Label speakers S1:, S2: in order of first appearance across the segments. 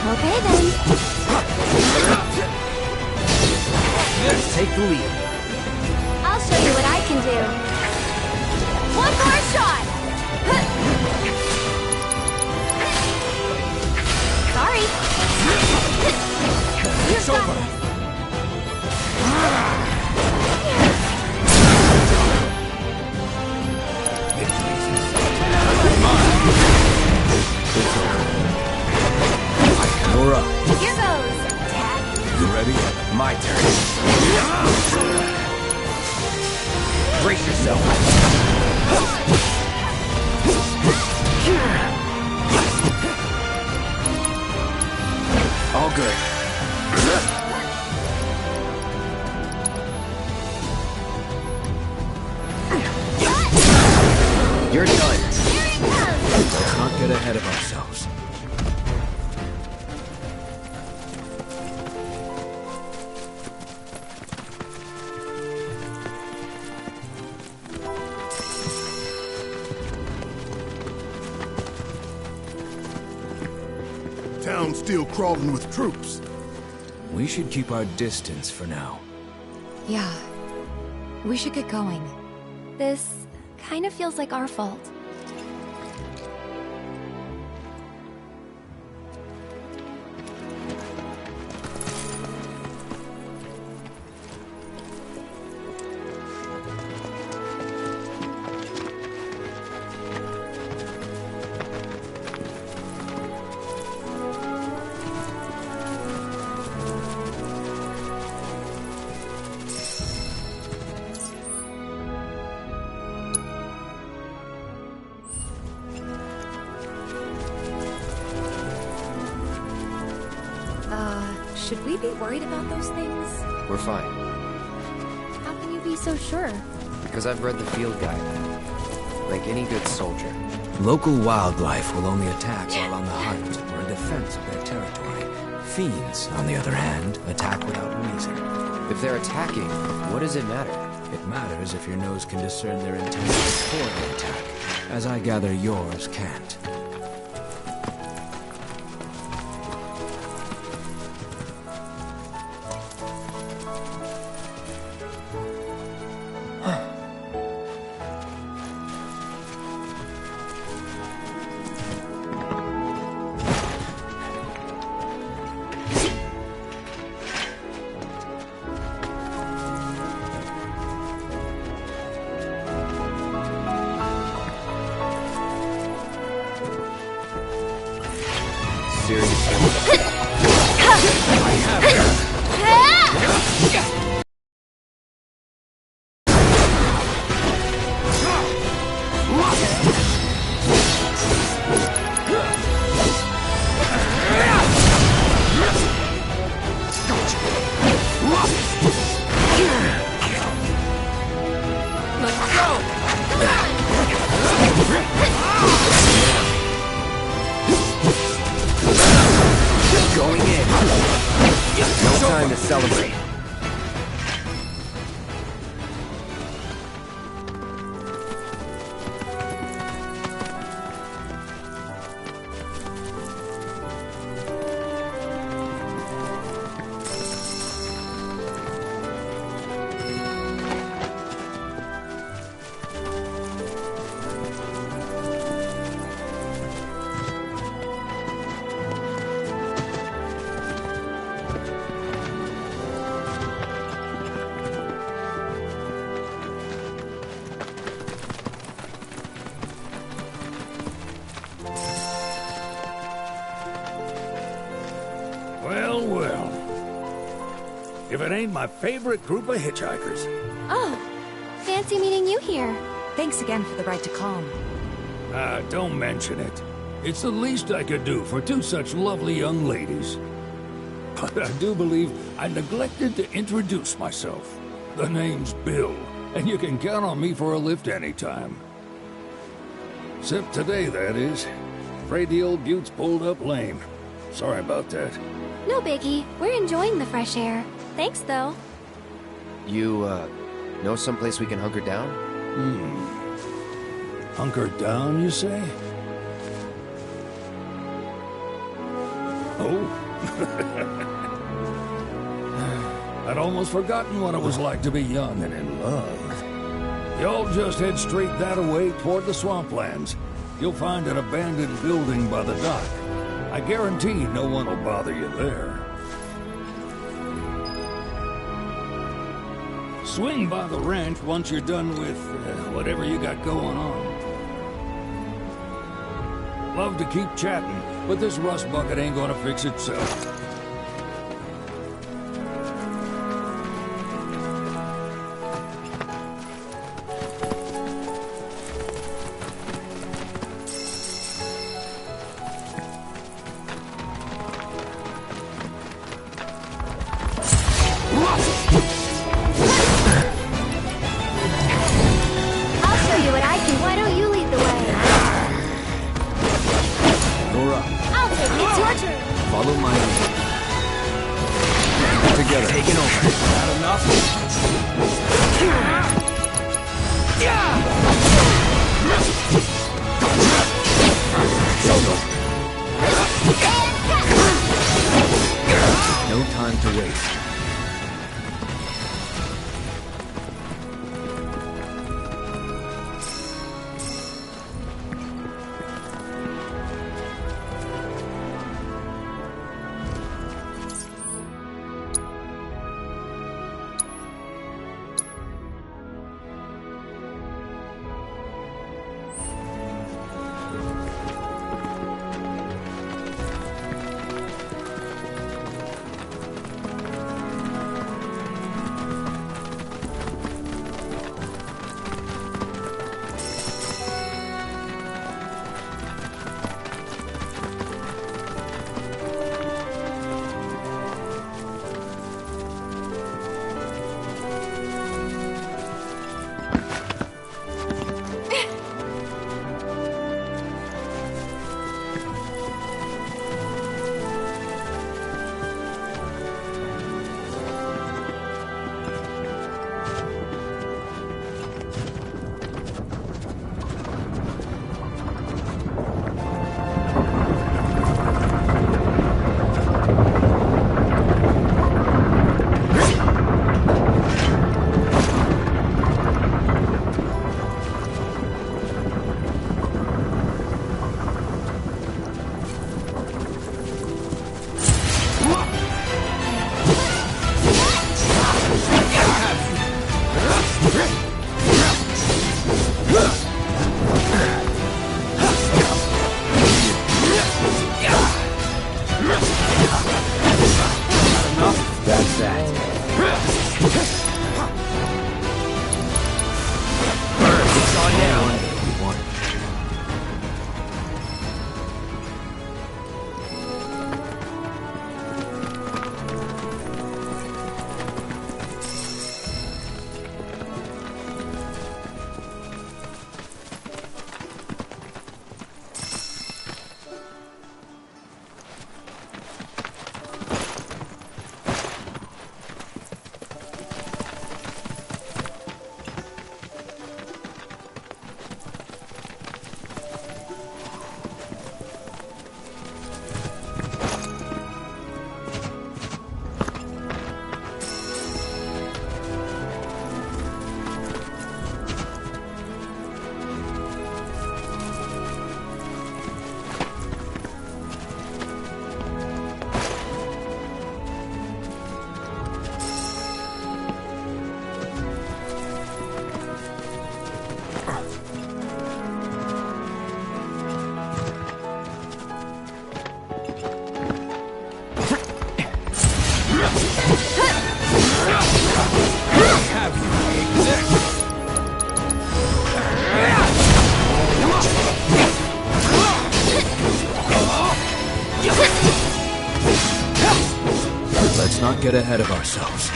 S1: Okay then.
S2: Take the lead.
S1: I'll show you what I can do. One more shot! Sorry.
S2: It's over. You're up.
S1: Here goes.
S2: You ready? My turn. Brace yourself. All good. You're done. Let's not get ahead of ourselves.
S3: Town's still crawling with troops.
S2: We should keep our distance for now.
S1: Yeah. We should get going. This kind of feels like our fault. Should we be worried about those things?
S4: We're fine.
S1: How can you be so sure?
S4: Because I've read the field guide. Like any good soldier.
S2: Local wildlife will only attack while on the hunt or in defense of their territory. Fiends, on the other hand, attack without reason.
S4: If they're attacking, what does it matter?
S2: It matters if your nose can discern their intent before they attack, as I gather yours can't.
S4: Going in. No time to celebrate.
S5: Well, well. If it ain't my favorite group of hitchhikers.
S1: Oh, fancy meeting you here.
S6: Thanks again for the ride to Calm.
S5: Don't mention it. It's the least I could do for two such lovely young ladies. But I do believe I neglected to introduce myself. The name's Bill, and you can count on me for a lift anytime. Except today, that is. Afraid the old Butte's pulled up lame. Sorry about that.
S1: No biggie. We're enjoying the fresh air. Thanks, though.
S4: You, know someplace we can hunker down?
S5: Hunker down, you say? Oh? I'd almost forgotten what it was like to be young and in love. Y'all just head straight that away toward the swamplands. You'll find an abandoned building by the dock. I guarantee no one will bother you there. Swing by the ranch once you're done with whatever you got going on. Love to keep chatting, but this rust bucket ain't gonna fix itself.
S2: not get ahead of ourselves.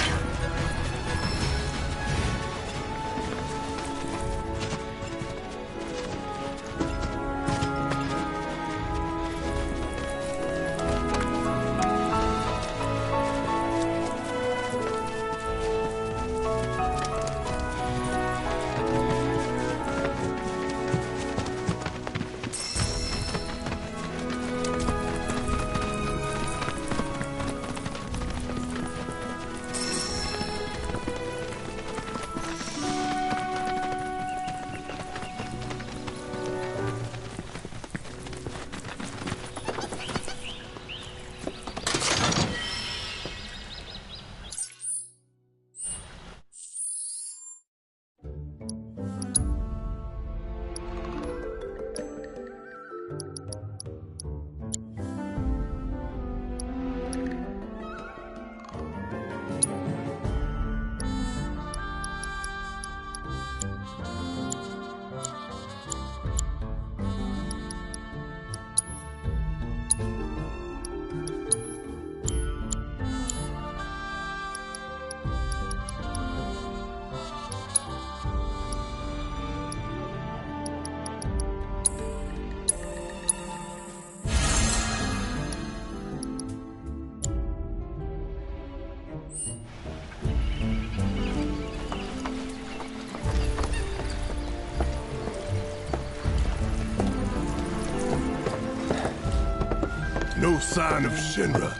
S3: No sign of Shinra.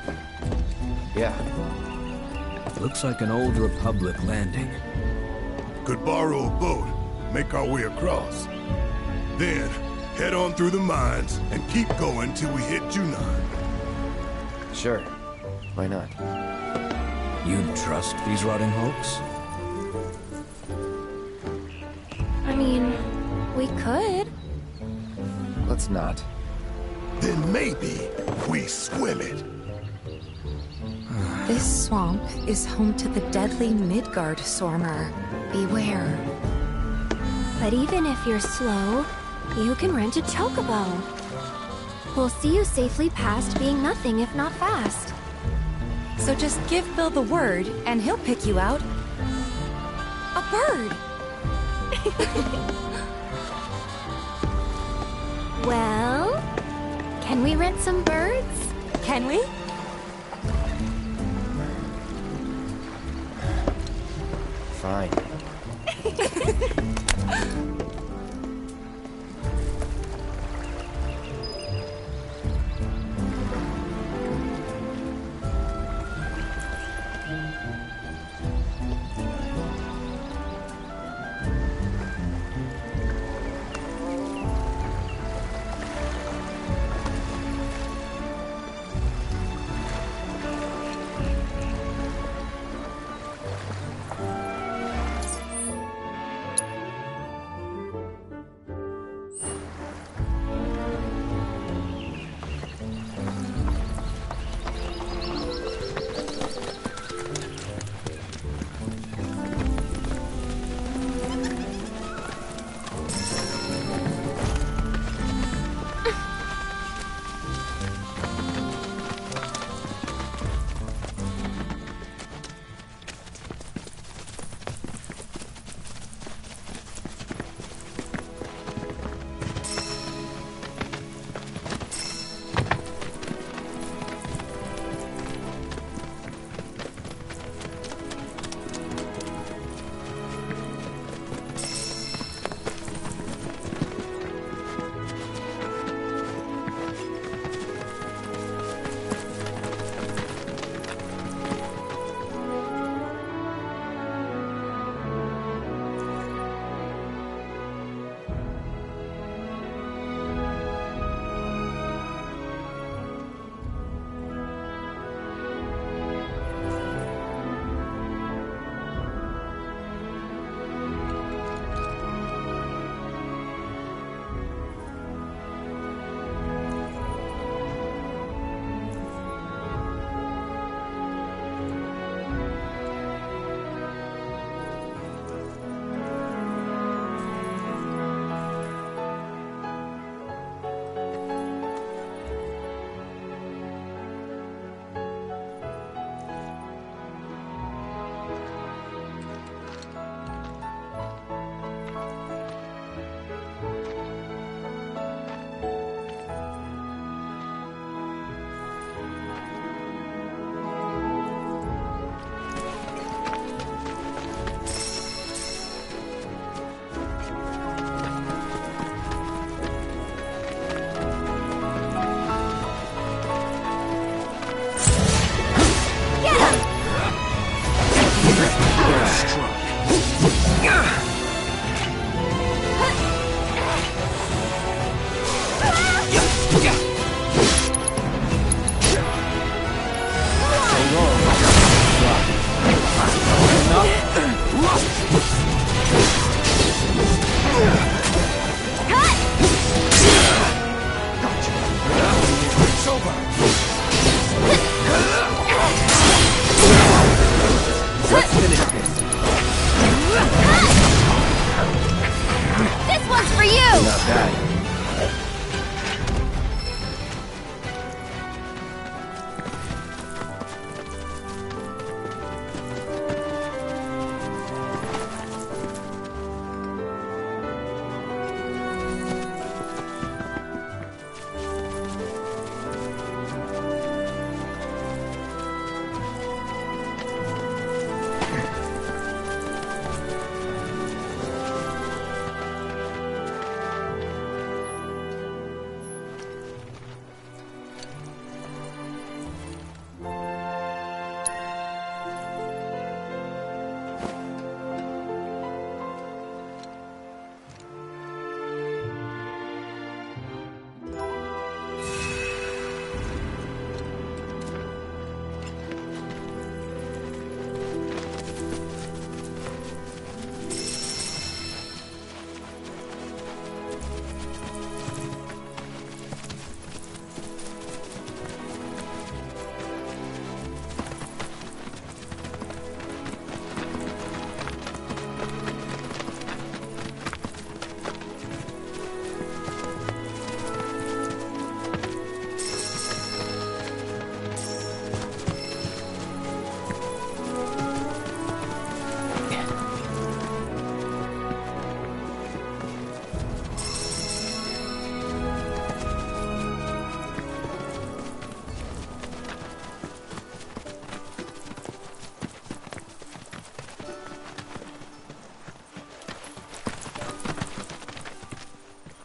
S4: Yeah.
S2: Looks like an old Republic landing.
S3: Could borrow a boat, make our way across. Then, head on through the mines and keep going till we hit Junon.
S4: Sure. Why not?
S2: You'd trust these rotting hulks?
S1: I mean, we could.
S4: Let's not.
S3: Then maybe we swim it.
S6: This swamp is home to the deadly Midgard Swarmer. Beware.
S1: But even if you're slow, you can rent a chocobo. We'll see you safely past being nothing if not fast.
S6: So just give Bill the word, and he'll pick you out. A bird!
S1: Well, can we rent some birds?
S6: Can we?
S4: Fine.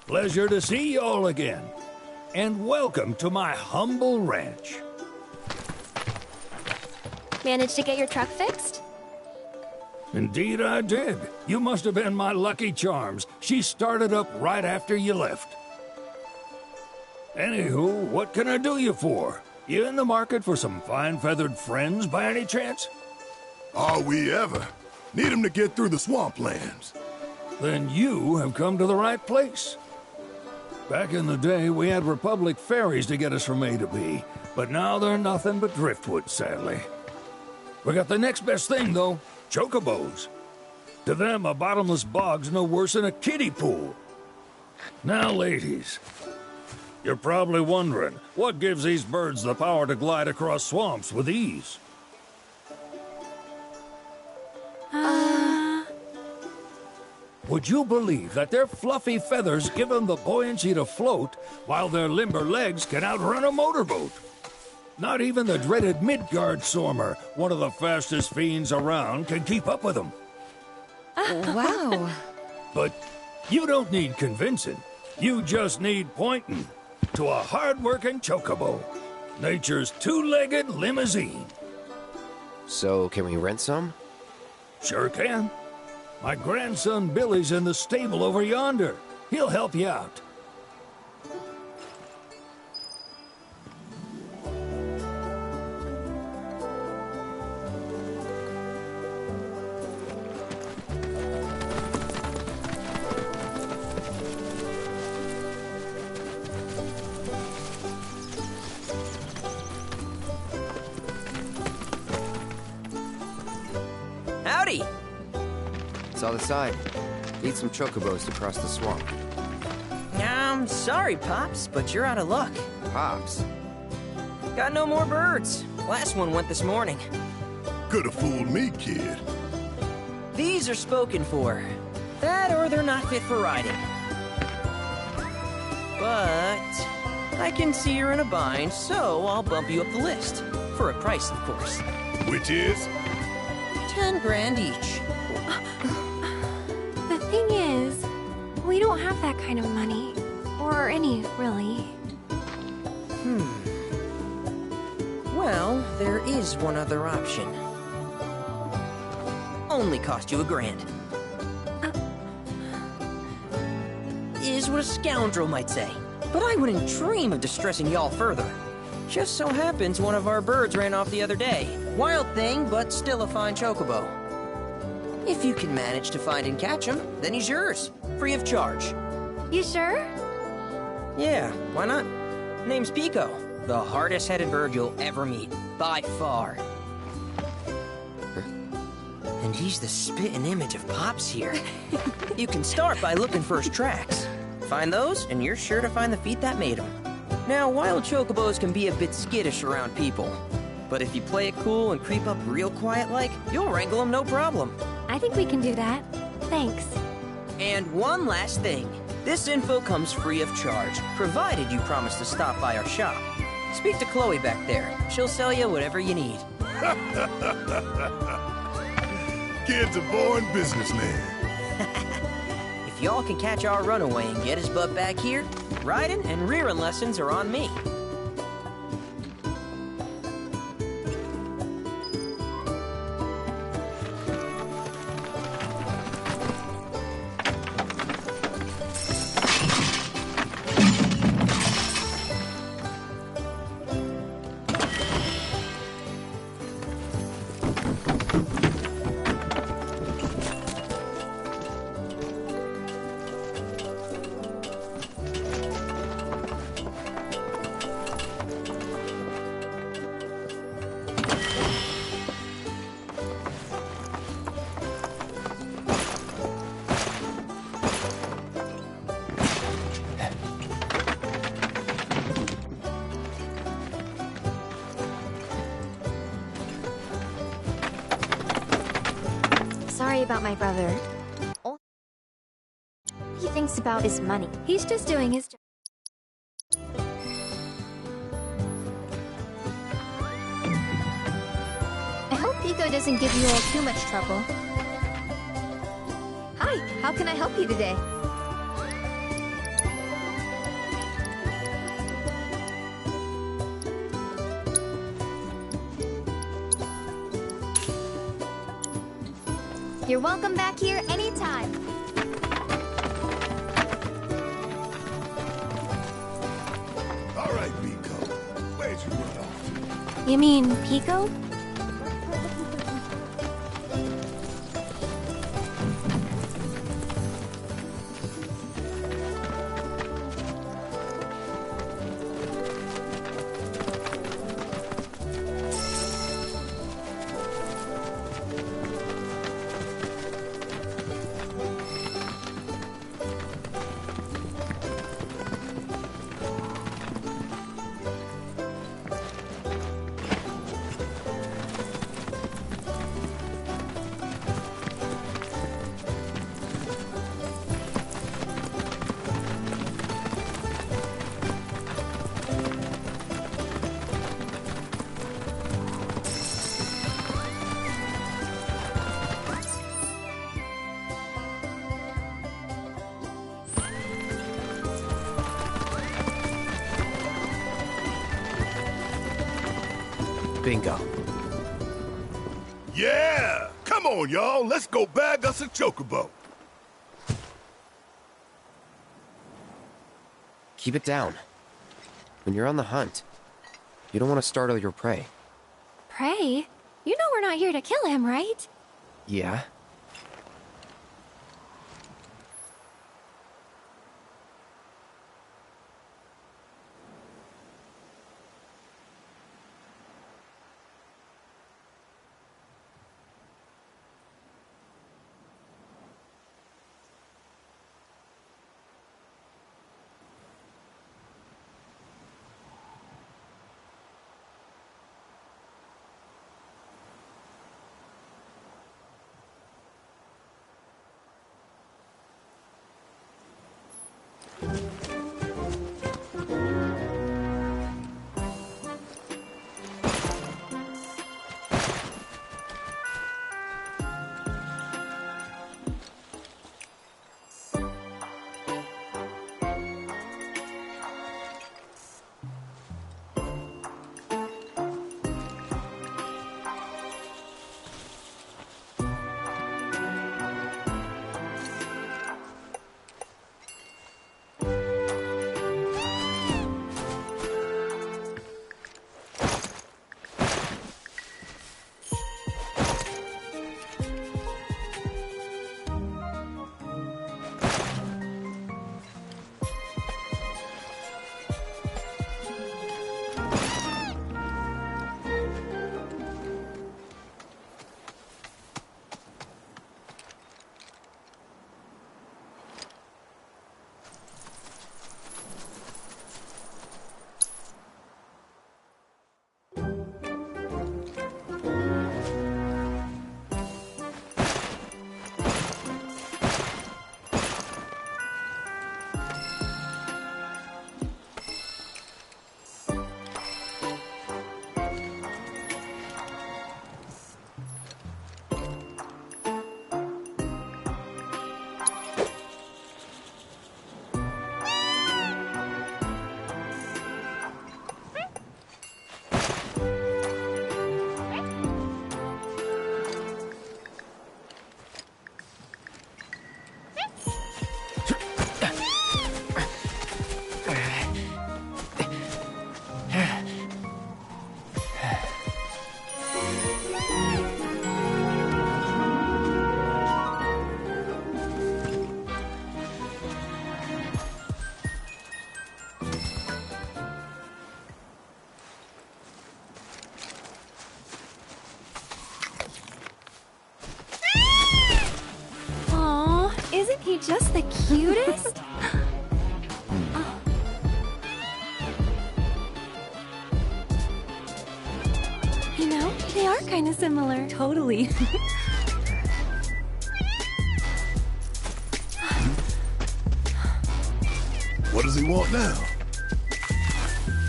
S5: Pleasure to see you all again. And welcome to my humble ranch.
S1: Managed to get your truck fixed?
S5: Indeed I did. You must have been my lucky charms. She started up right after you left. Anywho, what can I do you for? You in the market for some fine feathered friends by any chance?
S3: Are we ever? Need 'em to get through the swamplands.
S5: Then you have come to the right place. Back in the day, we had Republic ferries to get us from A to B, but now they're nothing but driftwood, sadly. We got the next best thing, though, chocobos. To them, a bottomless bog's no worse than a kiddie pool. Now, ladies, you're probably wondering, what gives these birds the power to glide across swamps with ease? Would you believe that their fluffy feathers give them the buoyancy to float, while their limber legs can outrun a motorboat? Not even the dreaded Midgard Sormer, one of the fastest fiends around, can keep up with them.
S6: Wow.
S5: But you don't need convincing. You just need pointing to a hard-working chocobo. Nature's two-legged limousine.
S4: So, can we rent some?
S5: Sure can. My grandson Billy's in the stable over yonder. He'll help you out.
S7: Howdy!
S4: It's on the side. Need some chocobos to cross the swamp.
S7: I'm sorry, Pops, but you're out of luck.
S4: Pops.
S7: Got no more birds. Last one went this morning.
S3: Could have fooled me, kid.
S7: These are spoken for. That or they're not fit for riding. But I can see you're in a bind, so I'll bump you up the list. For a price, of course.
S3: Which is?
S7: 10 grand each.
S1: The thing is, we don't have that kind of money. Or any, really.
S7: Well, there is one other option. Only cost you $1,000. Is what a scoundrel might say. But I wouldn't dream of distressing y'all further. Just so happens one of our birds ran off the other day. Wild thing, but still a fine chocobo. If you can manage to find and catch him, then he's yours. Free of charge.
S1: You sure?
S7: Yeah, why not? Name's Pico. The hardest-headed bird you'll ever meet. By far. And he's the spitting image of Pops here. You can start by looking for his tracks. Find those, and you're sure to find the feet that made him. Now, wild chocobos can be a bit skittish around people. But if you play it cool and creep up real quiet-like, you'll wrangle them no problem.
S1: I think we can do that. Thanks.
S7: And one last thing. This info comes free of charge, provided you promise to stop by our shop. Speak to Chloe back there. She'll sell you whatever you need.
S3: Kid's a born businessman.
S7: If y'all can catch our runaway and get his butt back here, riding and rearing lessons are on me.
S1: Sorry about my brother. All he thinks about is money. He's just doing his job. I hope Pico doesn't give you all too much trouble.
S6: Hi, how can I help you today?
S1: You're welcome back here anytime.
S3: All right, Pico. Where'd you run off?
S1: You mean Pico?
S2: Bingo.
S3: Yeah! Come on, y'all. Let's go bag us a chocobo.
S4: Keep it down. When you're on the hunt, you don't want to startle your prey.
S1: Prey? You know we're not here to kill him, right?
S4: Yeah?
S1: Isn't he just the cutest? Oh. You know, they are kind of similar.
S6: Totally.
S3: What does he want now?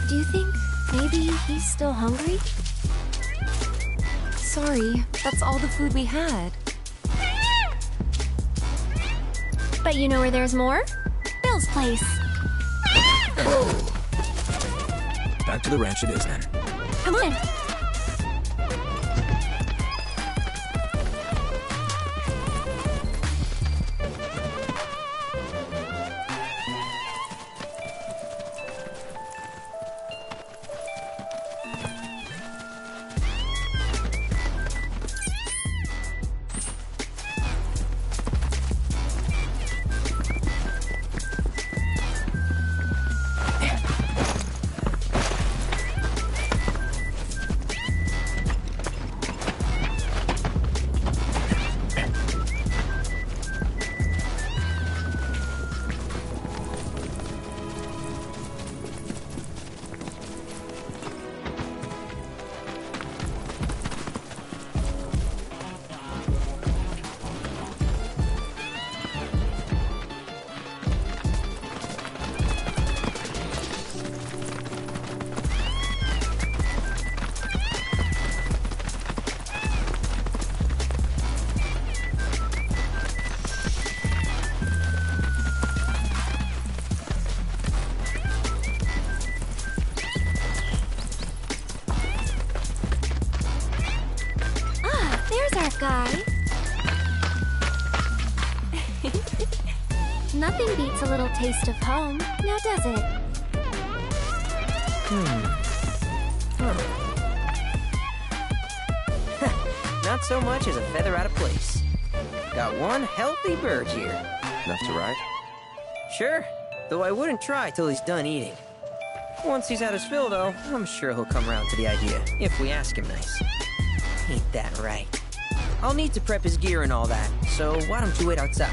S1: Do you think maybe he's still hungry?
S6: Sorry, that's all the food we had.
S1: But you know where there's more? Bill's place.
S2: Back to the ranch it is then.
S1: Come on. smart guy. Nothing beats a little taste of home, now does it?
S7: Not so much as a feather out of place. Got one healthy bird here.
S4: Enough to ride?
S7: Sure, though I wouldn't try till he's done eating. Once he's had his fill, though, I'm sure he'll come around to the idea, if we ask him nice. Ain't that right? I'll need to prep his gear and all that, so why don't you wait outside?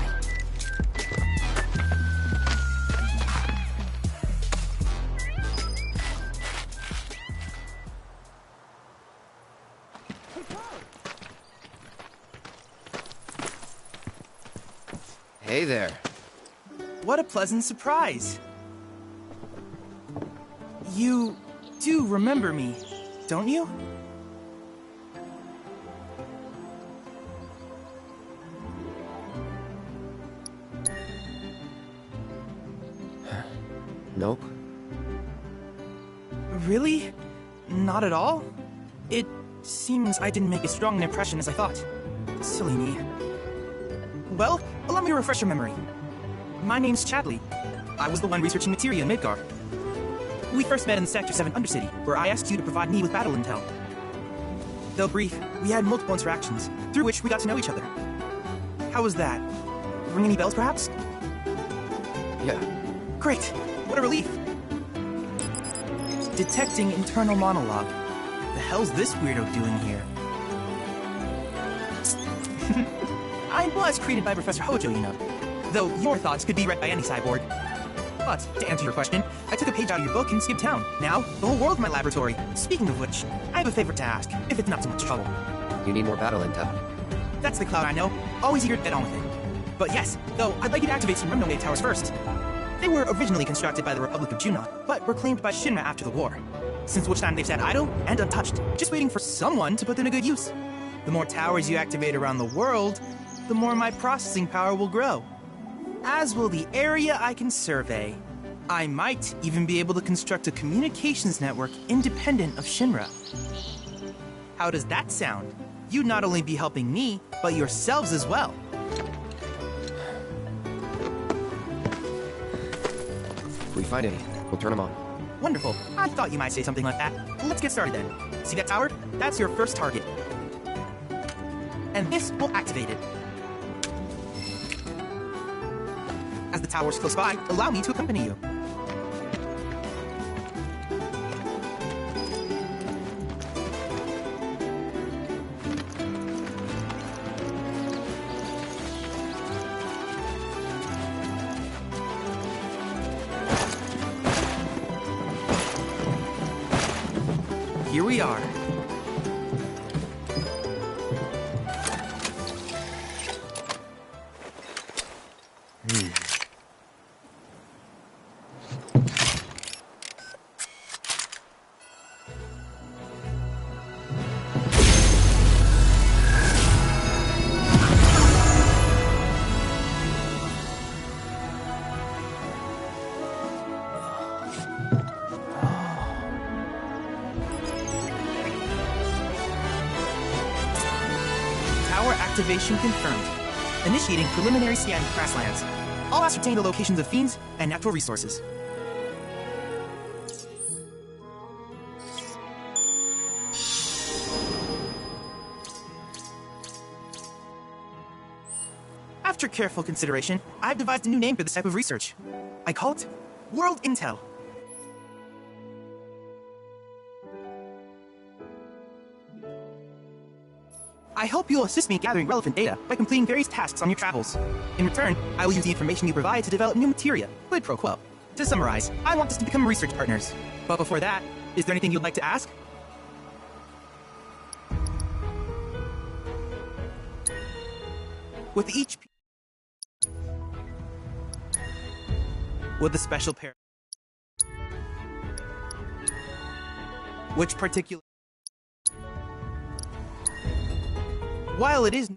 S4: Hey there.
S8: What a pleasant surprise. You do remember me, don't you?
S4: Nope.
S8: Really? Not at all? It seems I didn't make as strong an impression as I thought. Silly me. Well, allow me to refresh your memory. My name's Chadley. I was the one researching materia in Midgar. We first met in Sector 7 Undercity, where I asked you to provide me with battle intel. Though brief, we had multiple interactions, through which we got to know each other. How was that? Ring any bells, perhaps?
S4: Yeah.
S8: Great! What a relief! Detecting internal monologue. The hell's this weirdo doing here? I was created by Professor Hojo, you know. Though your thoughts could be read by any cyborg. But, to answer your question, I took a page out of your book and skipped town. Now, the whole world's my laboratory. Speaking of which, I have a favor to ask, if it's not too much trouble.
S4: You need more battle intel.
S8: That's the Cloud I know. Always eager to get on with it. But yes, though, I'd like you to activate some Remnogate towers first. They were originally constructed by the Republic of Junon, but were claimed by Shinra after the war. Since which time they've sat idle and untouched, just waiting for someone to put them to good use. The more towers you activate around the world, the more my processing power will grow. As will the area I can survey. I might even be able to construct a communications network independent of Shinra. How does that sound? You'd not only be helping me, but yourselves as well.
S4: If we find any, we'll turn them on.
S8: Wonderful. I thought you might say something like that. Let's get started then. See that tower? That's your first target. And this will activate it. As the tower's close by, allow me to accompany you. Here we are. Activation confirmed. Initiating preliminary scan of grasslands. I'll ascertain the locations of fiends and natural resources. After careful consideration, I've devised a new name for this type of research. I call it World Intel. I hope you'll assist me gathering relevant data by completing various tasks on your travels. In return, I will use the information you provide to develop new materia, quid pro quo. To summarize, I want us to become research partners. But before that, is there anything you'd like to ask? With each... With a special pair... Which particular... While it is...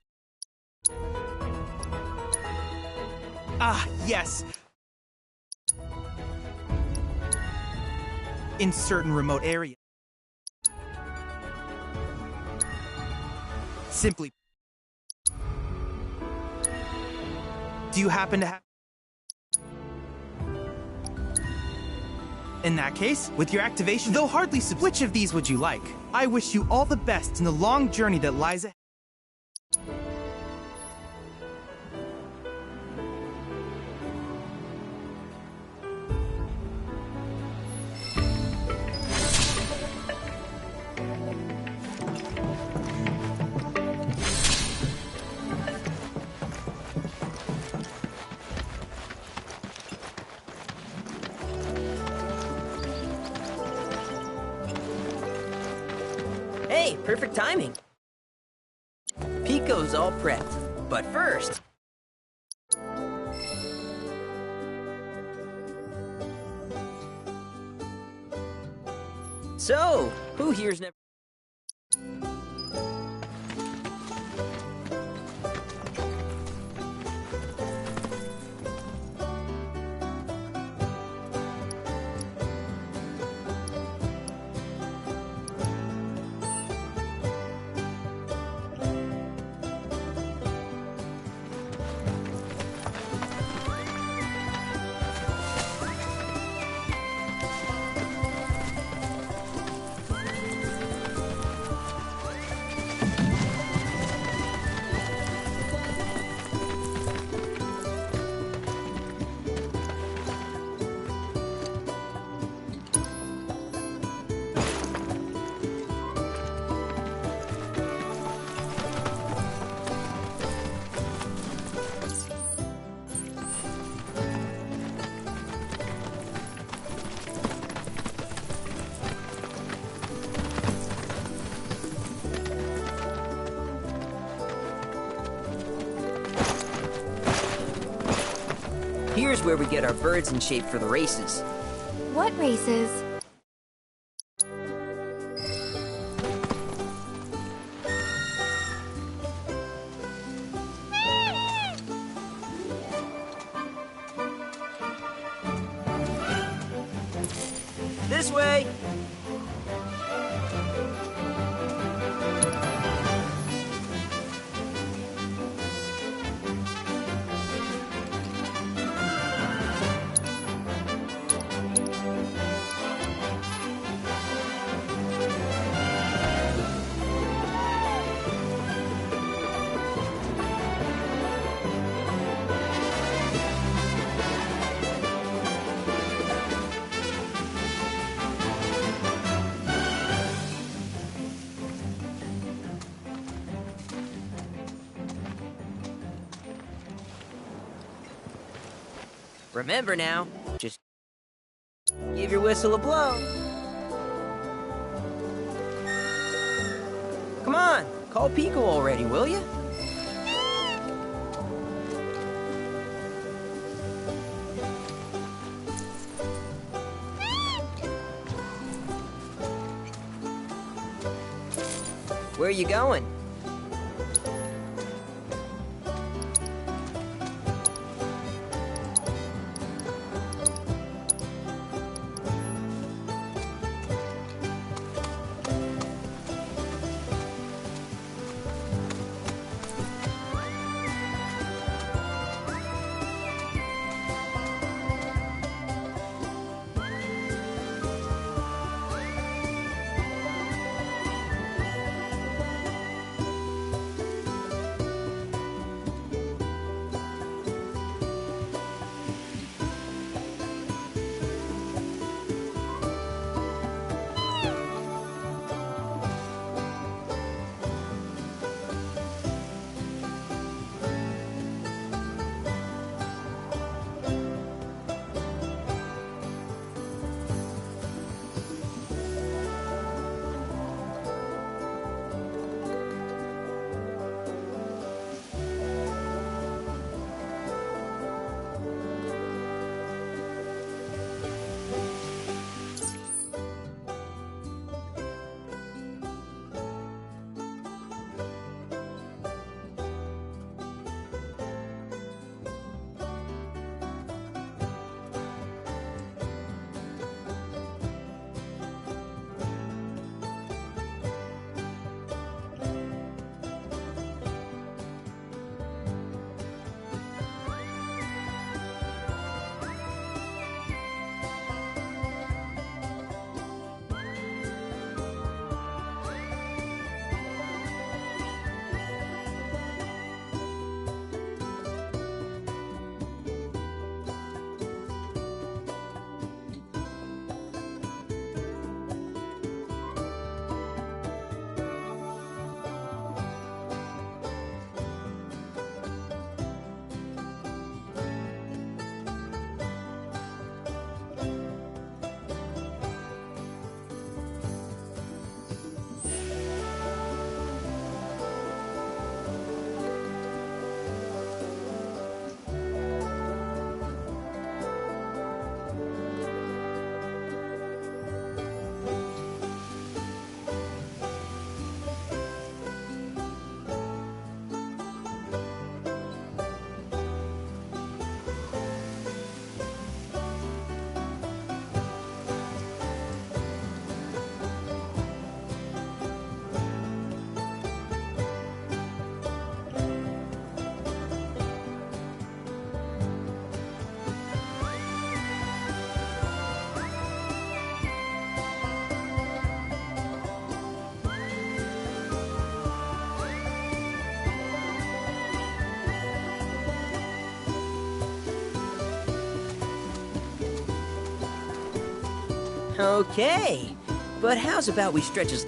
S8: Ah, yes! In certain remote areas. Simply... Do you happen to have... In that case, with your activation, though hardly which of these would you like? I wish you all the best in the long journey that lies ahead.
S7: Hey, perfect timing. Pico's all prepped, but first... So, who here's never... Here's where we get our birds in shape for the races.
S1: What races?
S7: This way! Remember now, just give your whistle a blow. Come on, call Pico already, will you? Where are you going? Okay, but how's about we stretch his...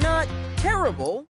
S7: Not terrible.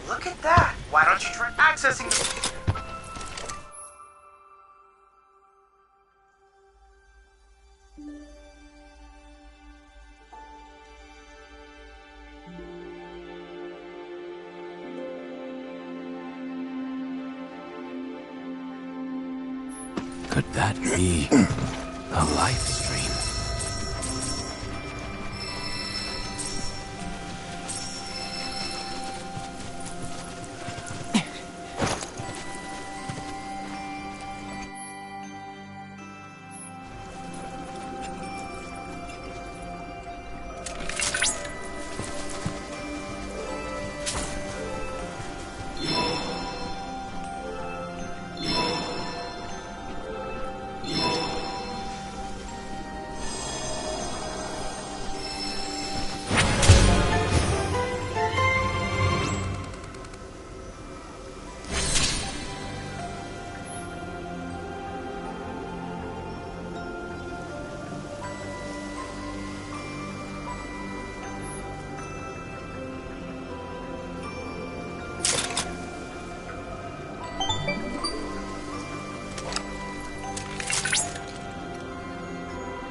S8: Look at that! Why don't you try accessing the...
S2: Could that be a life stream?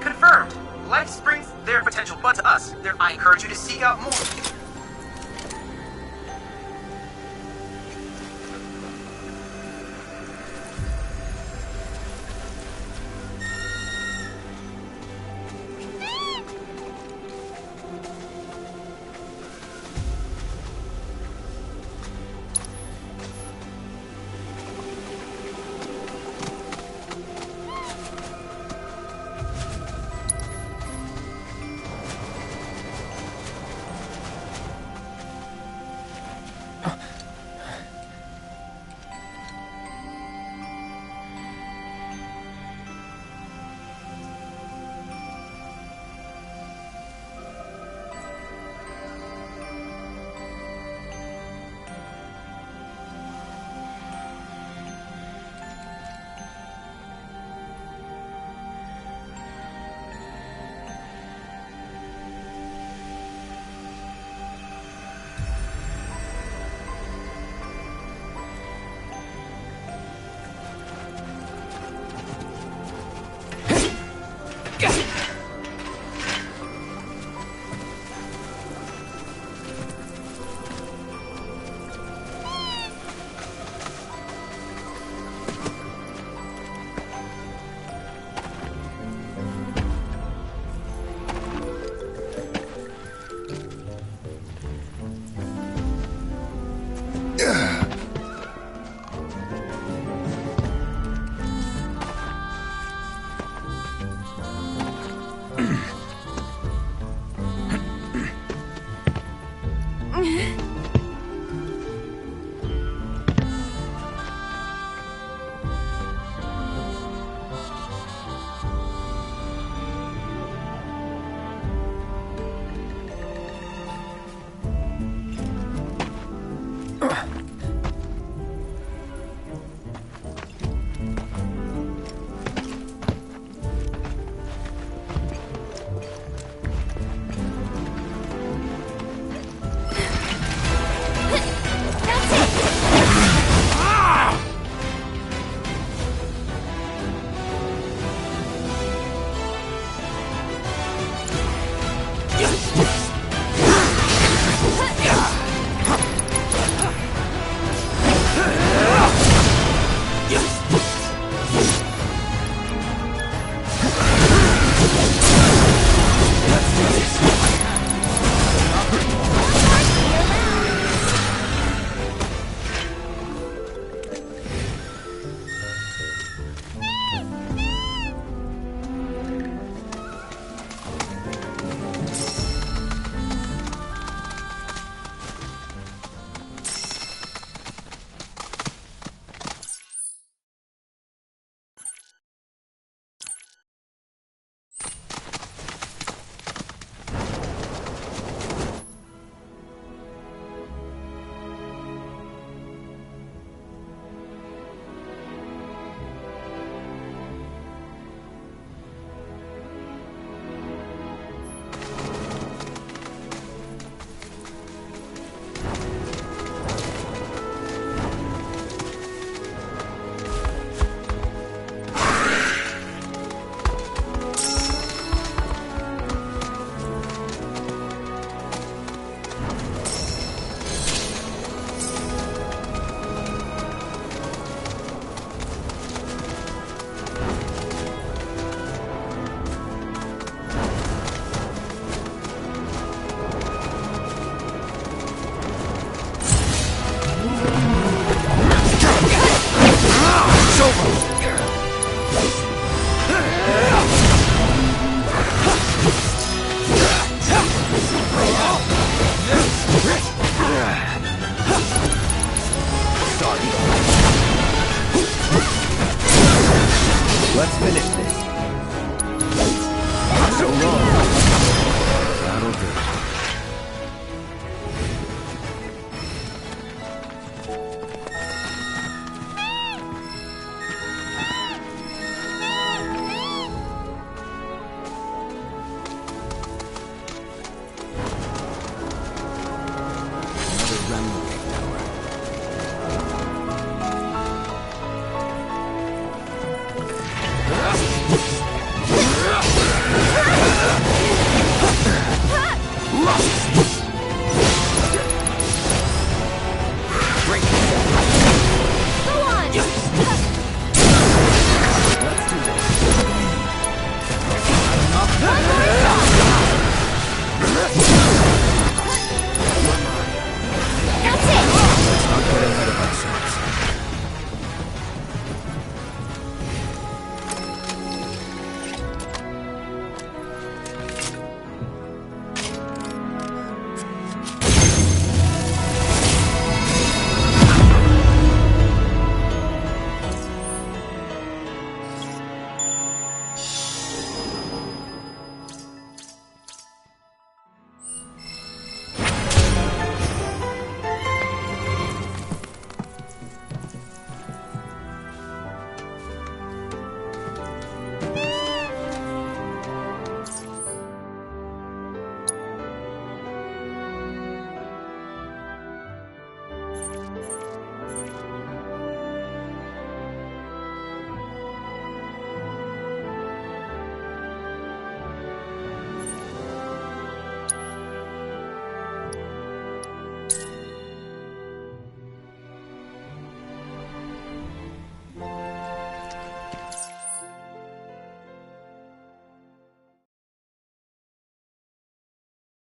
S8: Confirmed. Life springs their potential but to us. I encourage you to seek out more.